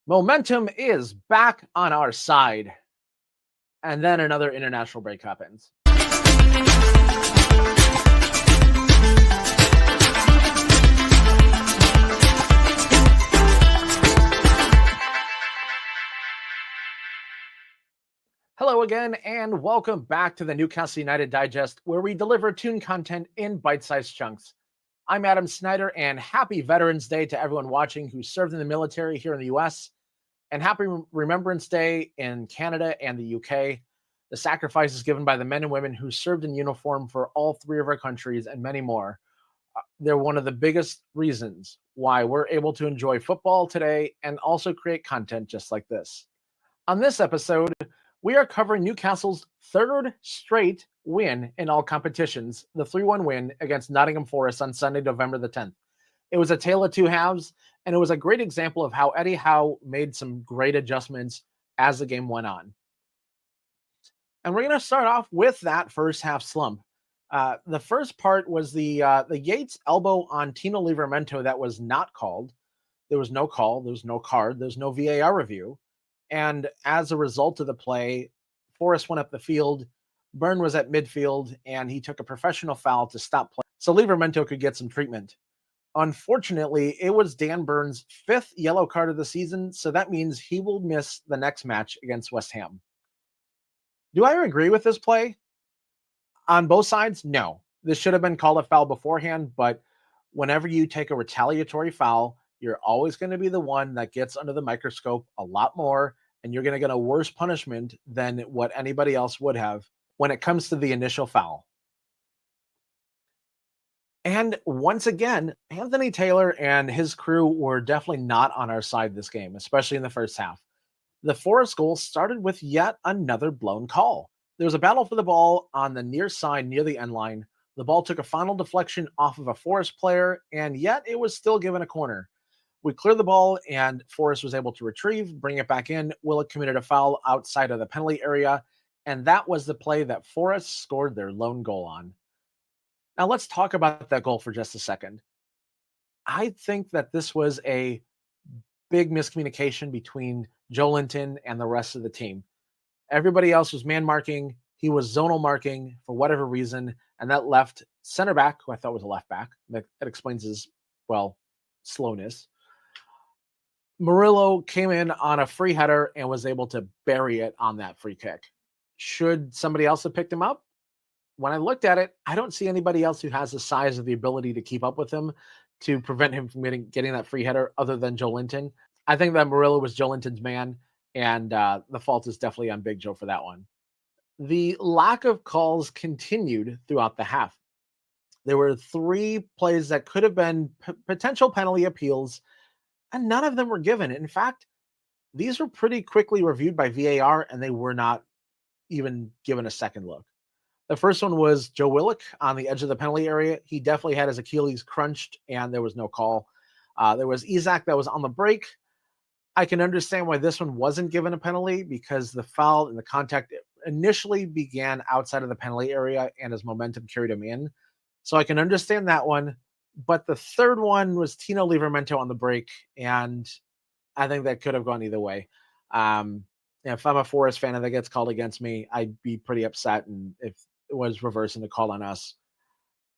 Momentum is back on our side. And then another international break happens. Hello again, and welcome back to the Newcastle United Digest, where we deliver tune content in bite-sized chunks. I'm Adam Snyder, and happy Veterans Day to everyone watching who served in the military here in the US, and happy Remembrance Day in Canada and the UK. The sacrifices given by the men and women who served in uniform for all three of our countries and many more. They're one of the biggest reasons why we're able to enjoy football today and also create content just like this. On this episode, we are covering Newcastle's third straight win in all competitions, the 3-1 win against Nottingham Forest on Sunday, November the 10th. It was a tale of two halves, and it was a great example of how Eddie Howe made some great adjustments as the game went on. And we're going to start off with that first half slump. The first part was the Yates elbow on Tino Livramento that was not called. There was no call, there was no card, there's no VAR review. And as a result of the play, Forrest went up the field, Byrne was at midfield, and he took a professional foul to stop play so Livramento could get some treatment. Unfortunately, it was Dan Burns' fifth yellow card of the season, so that means he will miss the next match against West Ham. Do I agree with this play? On both sides, no. This should have been called a foul beforehand, but whenever you take a retaliatory foul, you're always going to be the one that gets under the microscope a lot more, and you're going to get a worse punishment than what anybody else would have when it comes to the initial foul. And once again, Anthony Taylor and his crew were definitely not on our side this game, especially in the first half. The Forest goal started with yet another blown call. There was a battle for the ball on the near side near the end line. The ball took a final deflection off of a Forest player, and yet it was still given a corner. We cleared the ball, and Forrest was able to retrieve, bring it back in. Willock committed a foul outside of the penalty area, and that was the play that Forrest scored their lone goal on. Now let's talk about that goal for just a second. I think that this was a big miscommunication between Joelinton and the rest of the team. Everybody else was man marking. He was zonal marking for whatever reason, and that left center back, who I thought was a left back. That explains his, slowness. Murillo came in on a free header and was able to bury it on that free kick. Should somebody else have picked him up? When I looked at it, I don't see anybody else who has the size or the ability to keep up with him to prevent him from getting that free header other than Joelinton. I think that Murillo was Joelinton's man, and the fault is definitely on Big Joe for that one. The lack of calls continued throughout the half. There were three plays that could have been potential penalty appeals, and none of them were given. In fact, these were pretty quickly reviewed by VAR, and they were not even given a second look. The first one was Joe Willock on the edge of the penalty area. He definitely had his Achilles crunched, and there was no call. There was Isaac that was on the break. I can understand why this one wasn't given a penalty because the foul and the contact initially began outside of the penalty area and his momentum carried him in. So I can understand that one. But the third one was Tino Livramento on the break, and I think that could have gone either way. If I'm a Forest fan and that gets called against me, I'd be pretty upset. And if it was reversing the call on us,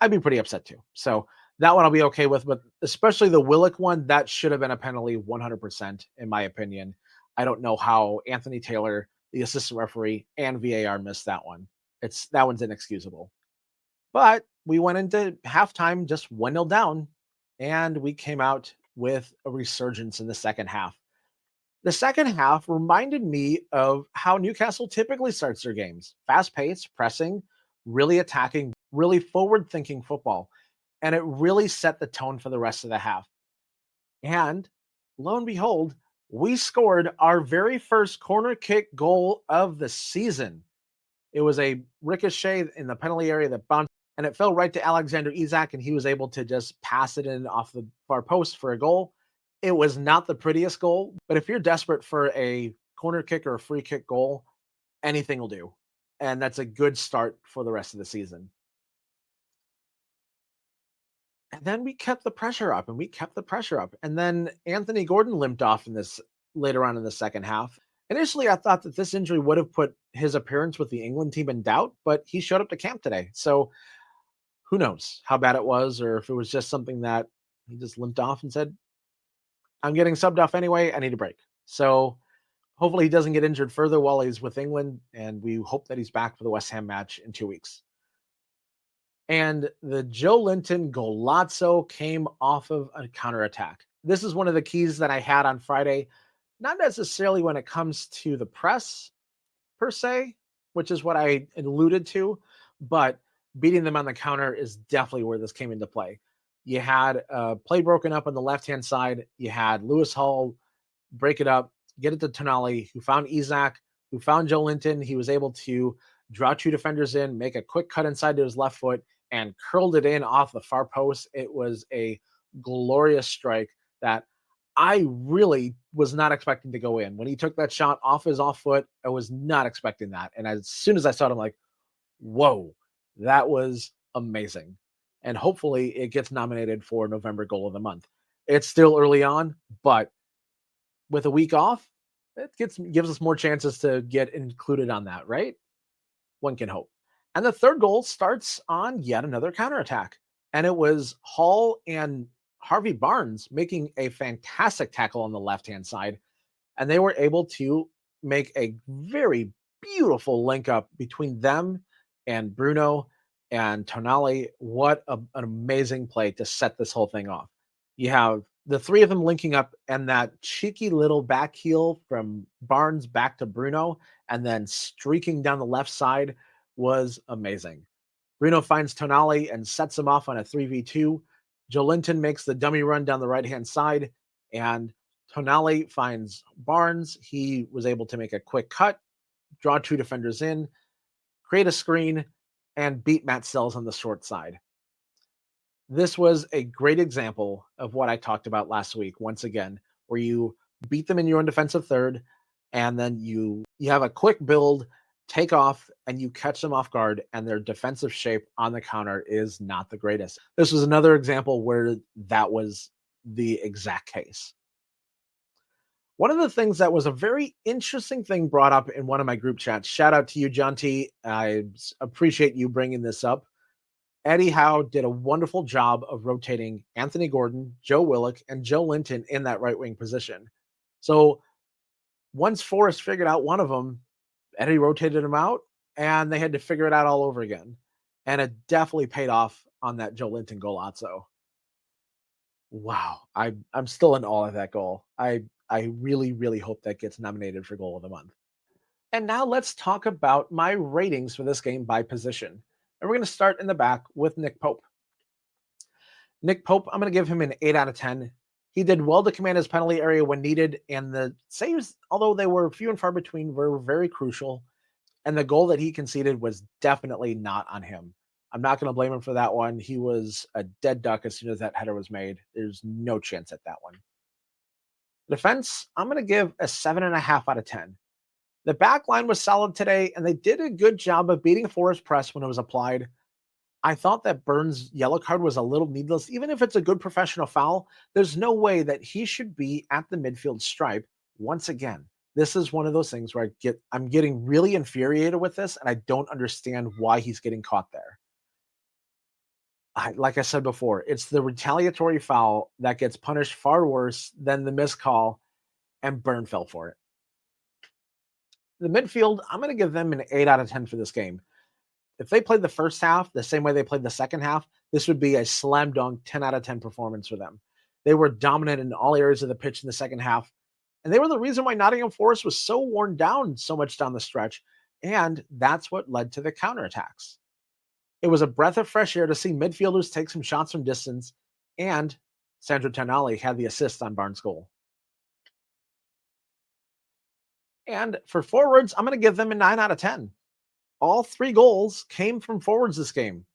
I'd be pretty upset too. So that one I'll be okay with, but especially the Willock one, that should have been a penalty 100%, in my opinion. I don't know how Anthony Taylor, the assistant referee, and VAR missed that one. That one's inexcusable. But we went into halftime just 1-0 down, and we came out with a resurgence in the second half. The second half reminded me of how Newcastle typically starts their games. Fast-paced, pressing, really attacking, really forward-thinking football. And it really set the tone for the rest of the half. And lo and behold, we scored our very first corner kick goal of the season. It was a ricochet in the penalty area that bounced, and it fell right to Alexander Isak, and he was able to just pass it in off the far post for a goal. It was not the prettiest goal, but if you're desperate for a corner kick or a free kick goal, anything will do. And that's a good start for the rest of the season. And then we kept the pressure up, and then Anthony Gordon limped off in this later on in the second half. Initially, I thought that this injury would have put his appearance with the England team in doubt, but he showed up to camp today. So who knows how bad it was, or if it was just something that he just limped off and said, I'm getting subbed off anyway. I need a break. So hopefully he doesn't get injured further while he's with England. And we hope that he's back for the West Ham match in 2 weeks. And the Joe Linton golazzo came off of a counterattack. This is one of the keys that I had on Friday, not necessarily when it comes to the press per se, which is what I alluded to, but beating them on the counter is definitely where this came into play. You had play broken up on the left-hand side. You had Lewis Hall break it up, get it to Tonali, who found Isak, who found Joe Linton. He was able to draw two defenders in, make a quick cut inside to his left foot, and curled it in off the far post. It was a glorious strike that I really was not expecting to go in. When he took that shot off his off foot, I was not expecting that. And as soon as I saw it, I'm like, whoa, that was amazing. And hopefully it gets nominated for November Goal of the Month. It's still early on, but with a week off, it gives us more chances to get included on that, right? One can hope. And the third goal starts on yet another counterattack. And it was Hall and Harvey Barnes making a fantastic tackle on the left-hand side. And they were able to make a very beautiful link up between them and Bruno and Tonali. What an amazing play to set this whole thing off. You have the three of them linking up and that cheeky little back heel from Barnes back to Bruno and then streaking down the left side was amazing. Bruno finds Tonali and sets him off on a 3v2. Joelinton makes the dummy run down the right-hand side, and Tonali finds Barnes. He was able to make a quick cut, draw two defenders in, create a screen, and beat Matt Sells on the short side. This was a great example of what I talked about last week, once again, where you beat them in your own defensive third, and then you have a quick build, take off, and you catch them off guard, and their defensive shape on the counter is not the greatest. This was another example where that was the exact case. One of the things that was a very interesting thing brought up in one of my group chats, shout out to you, John T. I appreciate you bringing this up. Eddie Howe did a wonderful job of rotating Anthony Gordon, Joe Willock, and Joe Linton in that right wing position. So once Forrest figured out one of them, Eddie rotated him out, and they had to figure it out all over again. And it definitely paid off on that Joe Linton golazzo. Wow, I'm still in awe of that goal. I really, really hope that gets nominated for Goal of the Month. And now let's talk about my ratings for this game by position. And we're going to start in the back with Nick Pope. Nick Pope, I'm going to give him an 8 out of 10. He did well to command his penalty area when needed, and the saves, although they were few and far between, were very crucial. And the goal that he conceded was definitely not on him. I'm not going to blame him for that one. He was a dead duck as soon as that header was made. There's no chance at that one. Defense, I'm going to give a 7.5 out of 10. The back line was solid today, and they did a good job of beating Forest press when it was applied. I thought that Burns' yellow card was a little needless. Even if it's a good professional foul, there's no way that he should be at the midfield stripe once again. This is one of those things where I'm getting really infuriated with this, and I don't understand why he's getting caught there. Like I said before, it's the retaliatory foul that gets punished far worse than the missed call, and Burn fell for it. The midfield, I'm going to give them an 8 out of 10 for this game. If they played the first half the same way they played the second half, this would be a slam dunk 10 out of 10 performance for them. They were dominant in all areas of the pitch in the second half, and they were the reason why Nottingham Forest was so worn down so much down the stretch, and that's what led to the counterattacks. It was a breath of fresh air to see midfielders take some shots from distance, and Sandro Tonali had the assist on Barnes' goal. And for forwards, I'm going to give them a 9 out of 10. All 3 goals came from forwards this game.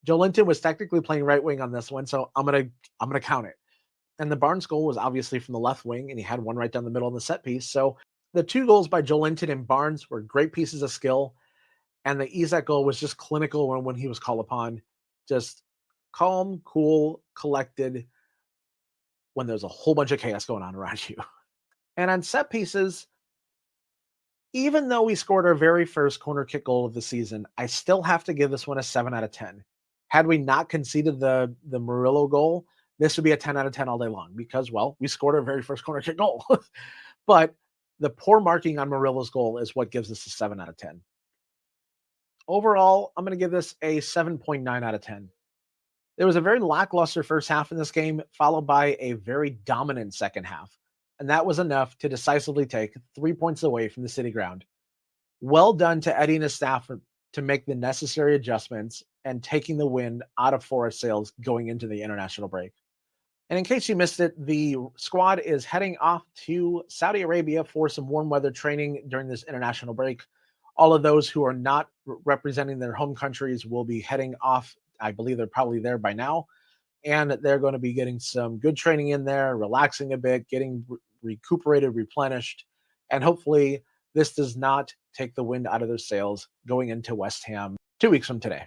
Joelinton was technically playing right wing on this one, so I'm gonna count it. And the Barnes goal was obviously from the left wing, and he had one right down the middle of the set piece. So the 2 goals by Joelinton and Barnes were great pieces of skill, and the Isak goal was just clinical when he was called upon. Just calm, cool, collected when there's a whole bunch of chaos going on around you. And on set pieces, even though we scored our very first corner kick goal of the season, I still have to give this one a 7 out of 10. Had we not conceded the Murillo goal, this would be a 10 out of 10 all day long because, well, we scored our very first corner kick goal. But the poor marking on Murillo's goal is what gives us a 7 out of 10. Overall, I'm going to give this a 7.9 out of 10. There was a very lackluster first half in this game, followed by a very dominant second half. And that was enough to decisively take 3 points away from the City Ground. Well done to Eddie and his staff to make the necessary adjustments and taking the wind out of Forest sails going into the international break. And in case you missed it, the squad is heading off to Saudi Arabia for some warm weather training during this international break. All of those who are not representing their home countries will be heading off. I believe they're probably there by now. And they're going to be getting some good training in there, relaxing a bit, getting recuperated, replenished. And hopefully, this does not take the wind out of their sails going into West Ham 2 weeks from today.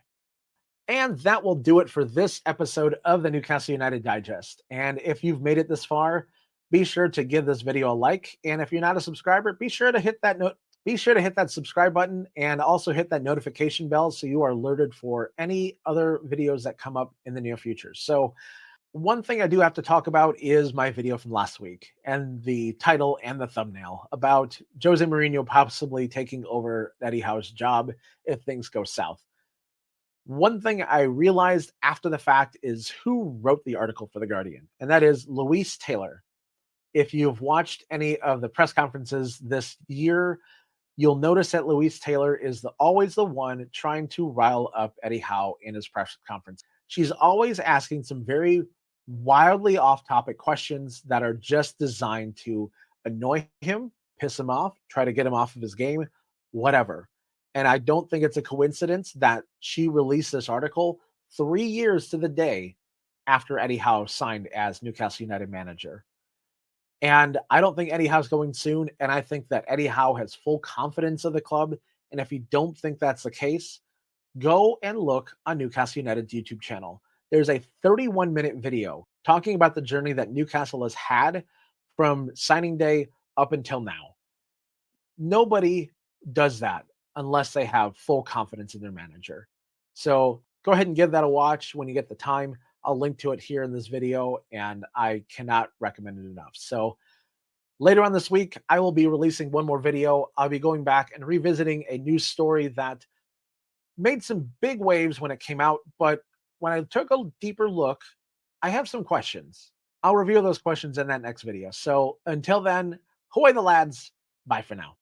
And that will do it for this episode of the Newcastle United Digest. And if you've made it this far, be sure to give this video a like. And if you're not a subscriber, be sure to hit that subscribe button and also hit that notification bell so you are alerted for any other videos that come up in the near future. So one thing I do have to talk about is my video from last week and the title and the thumbnail about Jose Mourinho possibly taking over Eddie Howe's job if things go south. One thing I realized after the fact is who wrote the article for The Guardian, and that is Luis Taylor. If you've watched any of the press conferences this year, you'll notice that Luis Taylor is always the one trying to rile up Eddie Howe in his press conference. She's always asking some very wildly off-topic questions that are just designed to annoy him, piss him off, try to get him off of his game, whatever. And I don't think it's a coincidence that she released this article 3 years to the day after Eddie Howe signed as Newcastle United manager. And I don't think Eddie Howe's going soon. And I think that Eddie Howe has full confidence of the club. And if you don't think that's the case, go and look on Newcastle United's YouTube channel. There's a 31-minute video talking about the journey that Newcastle has had from signing day up until now. Nobody does that unless they have full confidence in their manager. So go ahead and give that a watch when you get the time. I'll link to it here in this video, and I cannot recommend it enough. So later on this week, I will be releasing one more video. I'll be going back and revisiting a news story that made some big waves when it came out, but when I took a deeper look, I have some questions. I'll reveal those questions in that next video. So until then, hoy the lads. Bye for now.